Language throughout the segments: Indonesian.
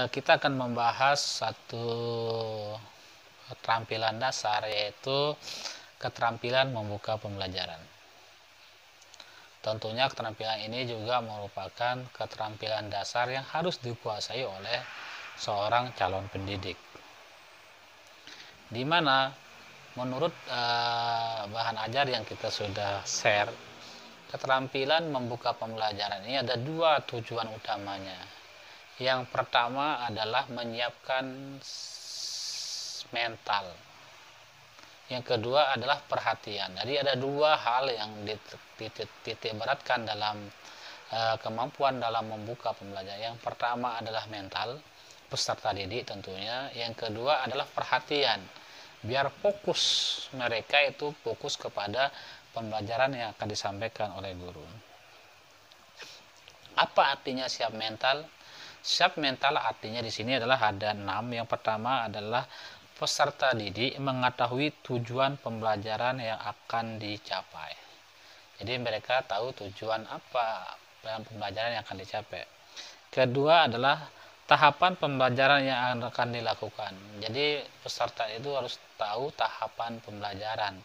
Kita akan membahas satu keterampilan dasar, yaitu keterampilan membuka pembelajaran. Tentunya keterampilan ini juga merupakan keterampilan dasar yang harus dikuasai oleh seorang calon pendidik, di mana menurut bahan ajar yang kita sudah share, keterampilan membuka pembelajaran ini ada dua tujuan utamanya. Yang pertama adalah menyiapkan mental. Yang kedua adalah perhatian. Jadi ada dua hal yang dititik beratkan dalam kemampuan dalam membuka pembelajaran. Yang pertama adalah mental peserta didik tentunya. Yang kedua adalah perhatian. Biar fokus mereka itu fokus kepada pembelajaran yang akan disampaikan oleh guru. Apa artinya siap mental? Siap mental artinya di sini adalah ada 6. Yang pertama adalah peserta didik mengetahui tujuan pembelajaran yang akan dicapai. Jadi mereka tahu tujuan apa dalam pembelajaran yang akan dicapai. Kedua adalah tahapan pembelajaran yang akan dilakukan. Jadi peserta itu harus tahu tahapan pembelajaran.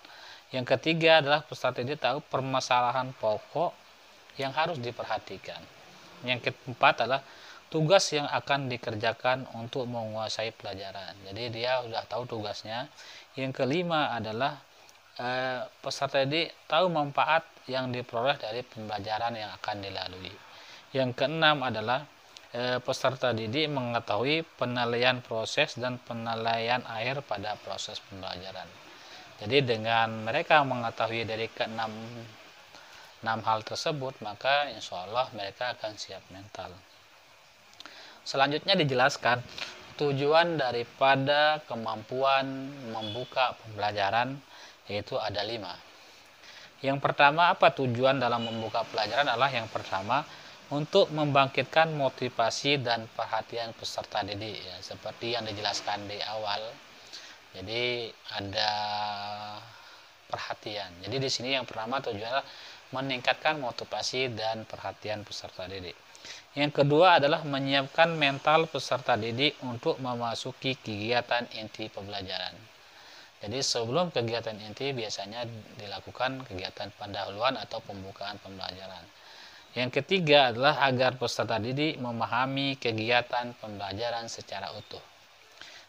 Yang ketiga adalah peserta didik tahu permasalahan pokok yang harus diperhatikan. Yang keempat adalah tugas yang akan dikerjakan untuk menguasai pelajaran. Jadi dia sudah tahu tugasnya. Yang kelima adalah peserta didik tahu manfaat yang diperoleh dari pembelajaran yang akan dilalui. Yang keenam adalah peserta didik mengetahui penilaian proses dan penilaian akhir pada proses pembelajaran. Jadi dengan mereka mengetahui dari keenam hal tersebut, maka insya Allah mereka akan siap mental. Selanjutnya dijelaskan tujuan daripada kemampuan membuka pembelajaran, yaitu ada 5. Yang pertama, apa tujuan dalam membuka pelajaran adalah yang pertama untuk membangkitkan motivasi dan perhatian peserta didik, ya, seperti yang dijelaskan di awal. Jadi ada perhatian. Jadi di sini yang pertama tujuannya adalah meningkatkan motivasi dan perhatian peserta didik. Yang kedua adalah menyiapkan mental peserta didik untuk memasuki kegiatan inti pembelajaran. Jadi sebelum kegiatan inti biasanya dilakukan kegiatan pendahuluan atau pembukaan pembelajaran. Yang ketiga adalah agar peserta didik memahami kegiatan pembelajaran secara utuh.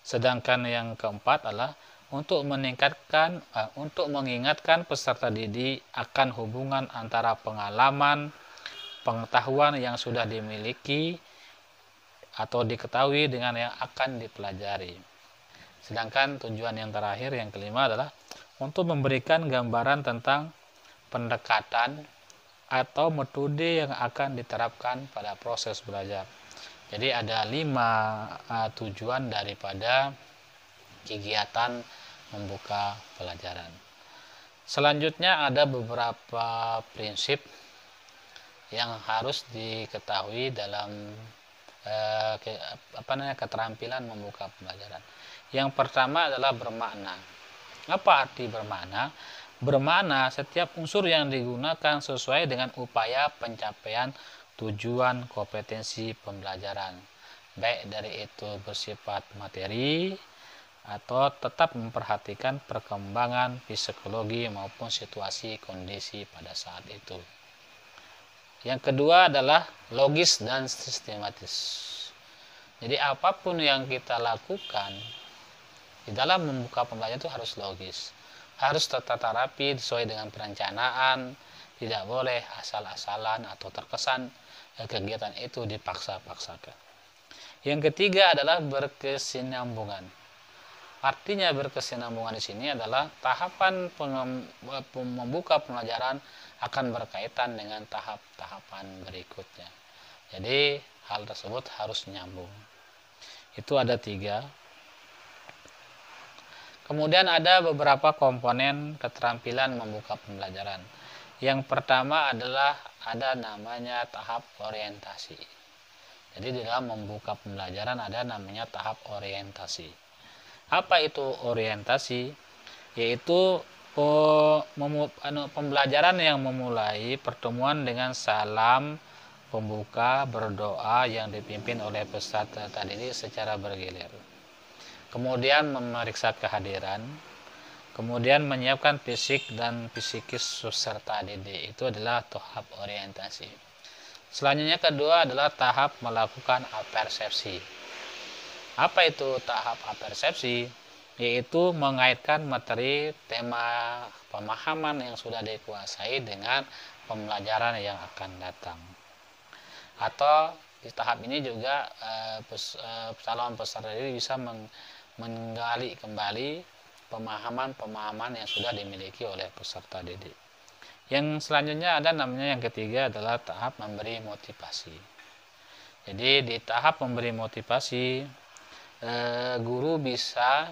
Sedangkan yang keempat adalah untuk mengingatkan peserta didik akan hubungan antara pengalaman, pengetahuan yang sudah dimiliki atau diketahui dengan yang akan dipelajari. Sedangkan tujuan yang terakhir, yang kelima adalah untuk memberikan gambaran tentang pendekatan atau metode yang akan diterapkan pada proses belajar. Jadi ada 5 tujuan daripada kegiatan membuka pelajaran. Selanjutnya ada beberapa prinsip yang harus diketahui dalam keterampilan membuka pembelajaran. Yang pertama adalah bermakna. Apa arti bermakna? Bermakna setiap unsur yang digunakan sesuai dengan upaya pencapaian tujuan kompetensi pembelajaran, baik dari itu bersifat materi atau tetap memperhatikan perkembangan psikologi maupun situasi kondisi pada saat itu. Yang kedua adalah logis dan sistematis. Jadi apapun yang kita lakukan di dalam membuka pembelajaran itu harus logis, harus tertata rapi sesuai dengan perencanaan, tidak boleh asal-asalan atau terkesan kegiatan itu dipaksa-paksakan. Yang ketiga adalah berkesinambungan. Artinya berkesinambungan di sini adalah tahapan membuka pembelajaran akan berkaitan dengan tahap-tahapan berikutnya. Jadi hal tersebut harus nyambung. Itu ada 3. Kemudian ada beberapa komponen keterampilan membuka pembelajaran. Yang pertama adalah ada namanya tahap orientasi. Jadi di dalam membuka pembelajaran ada namanya tahap orientasi. Apa itu orientasi? Yaitu pembelajaran yang memulai pertemuan dengan salam pembuka berdoa yang dipimpin oleh peserta didik secara bergilir. Kemudian memeriksa kehadiran, kemudian menyiapkan fisik dan psikis peserta didik. Itu adalah tahap orientasi. Selanjutnya kedua adalah tahap melakukan apersepsi. Apa itu tahap apersepsi? Yaitu mengaitkan materi tema pemahaman yang sudah dikuasai dengan pembelajaran yang akan datang. Atau di tahap ini juga calon peserta didik bisa menggali kembali pemahaman-pemahaman yang sudah dimiliki oleh peserta didik. Yang selanjutnya ada namanya yang ketiga adalah tahap memberi motivasi. Jadi di tahap memberi motivasi, guru bisa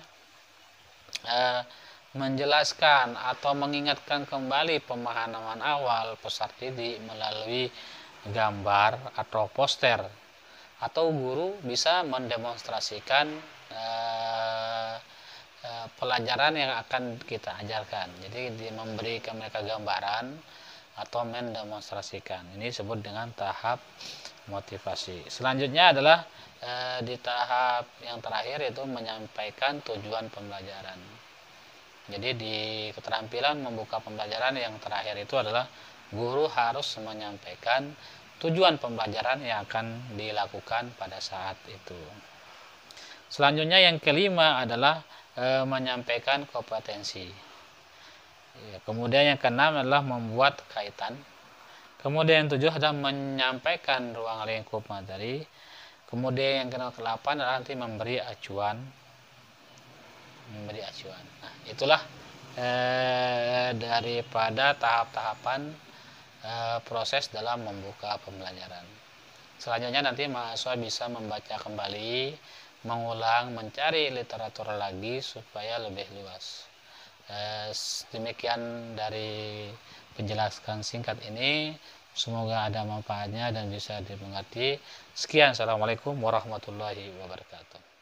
menjelaskan atau mengingatkan kembali pemahaman awal peserta didik melalui gambar atau poster, atau guru bisa mendemonstrasikan pelajaran yang akan kita ajarkan. Jadi memberikan mereka gambaran atau mendemonstrasikan. Ini disebut dengan tahap motivasi. Selanjutnya adalah di tahap yang terakhir, yaitu menyampaikan tujuan pembelajaran. Jadi di keterampilan membuka pembelajaran yang terakhir itu adalah guru harus menyampaikan tujuan pembelajaran yang akan dilakukan pada saat itu. Selanjutnya yang kelima adalah menyampaikan kompetensi. Kemudian yang keenam adalah membuat kaitan. Kemudian yang tujuh adalah menyampaikan ruang lingkup materi. Kemudian yang ke-8 adalah nanti memberi acuan. Nah, itulah daripada tahap-tahapan proses dalam membuka pembelajaran. Selanjutnya nanti mahasiswa bisa membaca kembali, mengulang, mencari literatur lagi supaya lebih luas. Demikian dari penjelasan singkat ini. Semoga ada manfaatnya dan bisa dimengerti. Sekian, assalamualaikum warahmatullahi wabarakatuh.